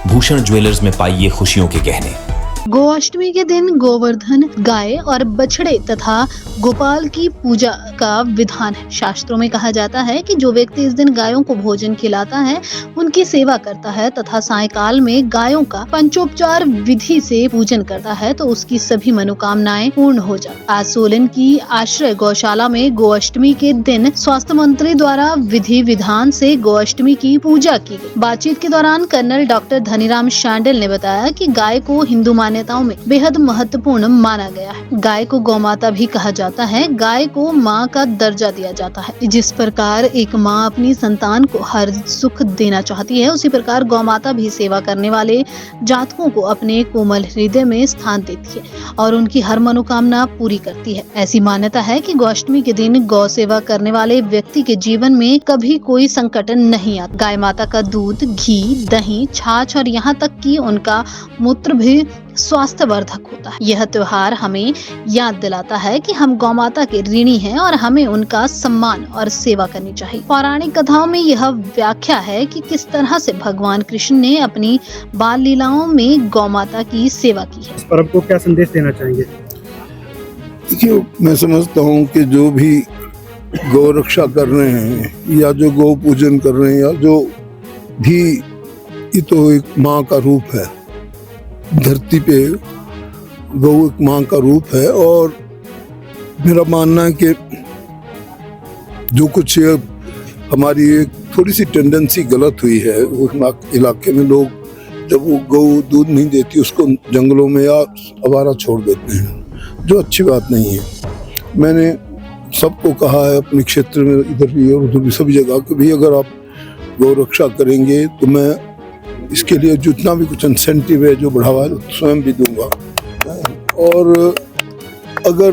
Bhushan jewellers में पाइए खुशियों के गहने। गोअष्टमी के दिन गोवर्धन, गाय और बछड़े तथा गोपाल की पूजा का विधान है। शास्त्रों में कहा जाता है कि जो व्यक्ति इस दिन गायों को भोजन खिलाता है, उनकी सेवा करता है तथा सायंकाल में गायों का पंचोपचार विधि से पूजन करता है तो उसकी सभी मनोकामनाएं पूर्ण हो जाती। आज सोलन की आश्रय गौशाला में गोअष्टमी के दिन स्वास्थ्य मंत्री द्वारा विधि विधान से गोअष्टमी की पूजा की गई। बातचीत के दौरान कर्नल डॉक्टर धनीराम शांडिल ने बताया कि गाय को हिंदू मान्यताओं में बेहद महत्वपूर्ण माना गया है। गाय को गौमाता भी कहा जाता है। गाय को माँ का दर्जा दिया जाता है। जिस प्रकार एक माँ अपनी संतान को हर सुख देना चाहती है, उसी प्रकार गौमाता भी सेवा करने वाले जातकों को अपने कोमल हृदय में स्थान देती है और उनकी हर मनोकामना पूरी करती है। ऐसी मान्यता है कि गोअष्टमी के दिन गौ सेवा करने वाले व्यक्ति के जीवन में कभी कोई संकट नहीं आता। गाय माता का दूध, घी, दही, छाछ और यहाँ तक कि उनका मूत्र भी स्वास्थ्यवर्धक होता है। यह त्योहार हमें याद दिलाता है कि हम गौमाता के ऋणी हैं और हमें उनका सम्मान और सेवा करनी चाहिए। पौराणिक कथाओं में यह व्याख्या है कि किस तरह से भगवान कृष्ण ने अपनी बाल लीलाओं में गौमाता की सेवा की है। इस पर्व को क्या संदेश देना चाहेंगे? देखिए, मैं समझता हूँ कि जो भी गौ रक्षा कर रहे हैं या जो गौ पूजन कर रहे हैं या जो भी, ये तो एक माँ का रूप है। धरती पे गौ एक माँ का रूप है और मेरा मानना है कि जो कुछ हमारी एक थोड़ी सी टेंडेंसी गलत हुई है, वो इलाके में लोग जब वो गौ दूध नहीं देती उसको जंगलों में या आवारा छोड़ देते हैं, जो अच्छी बात नहीं है। मैंने सबको कहा है अपने क्षेत्र में, इधर भी और उधर भी, सभी जगह कि भाई अगर आप गौ रक्षा करेंगे तो मैं इसके लिए जितना भी कुछ इंसेंटिव है, जो बढ़ावा है, स्वयं भी दूंगा। और अगर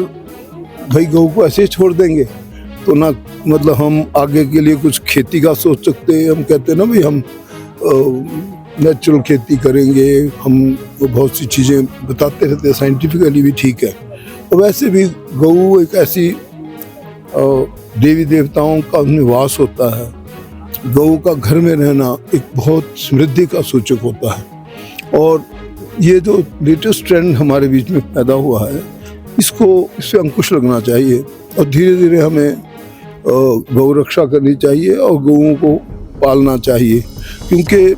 भाई गौ को ऐसे ही छोड़ देंगे तो ना, मतलब हम आगे के लिए कुछ खेती का सोच सकते हैं। हम कहते हैं ना भाई हम नेचुरल खेती करेंगे, हम बहुत सी चीज़ें बताते रहते हैं, साइंटिफिकली भी ठीक है। और वैसे भी गौ एक ऐसी देवी देवताओं का निवास होता है। गौ का घर में रहना एक बहुत समृद्धि का सूचक होता है। और ये जो लेटेस्ट ट्रेंड हमारे बीच में पैदा हुआ है, इससे अंकुश लगना चाहिए और धीरे धीरे हमें गौ रक्षा करनी चाहिए और गौओं को पालना चाहिए। क्योंकि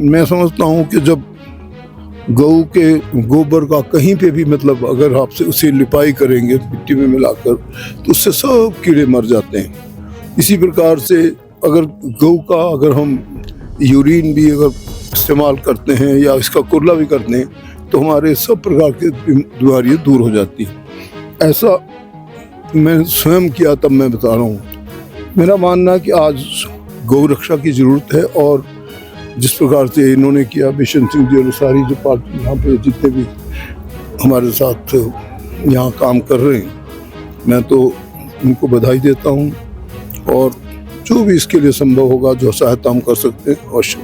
मैं समझता हूँ कि जब गौ के गोबर का कहीं पे भी, मतलब अगर आपसे उसे लिपाई करेंगे मिट्टी में मिलाकर, तो उससे सब कीड़े मर जाते हैं। इसी प्रकार से अगर गौ का अगर हम यूरिन भी अगर इस्तेमाल करते हैं या इसका कुरला भी करते हैं तो हमारे सब प्रकार की बीमारियाँ दूर हो जाती हैं। ऐसा मैं स्वयं किया, तब मैं बता रहा हूँ। मेरा मानना है कि आज गौ रक्षा की ज़रूरत है और जिस प्रकार से इन्होंने किया, बिशन सिंह जी और सारी जो पार्टी यहाँ पे जितने भी हमारे साथ यहाँ काम कर रहे हैं, मैं तो उनको बधाई देता हूँ और जो भी इसके लिए संभव होगा, जो सहायता हम कर सकते हैं, अवश्य।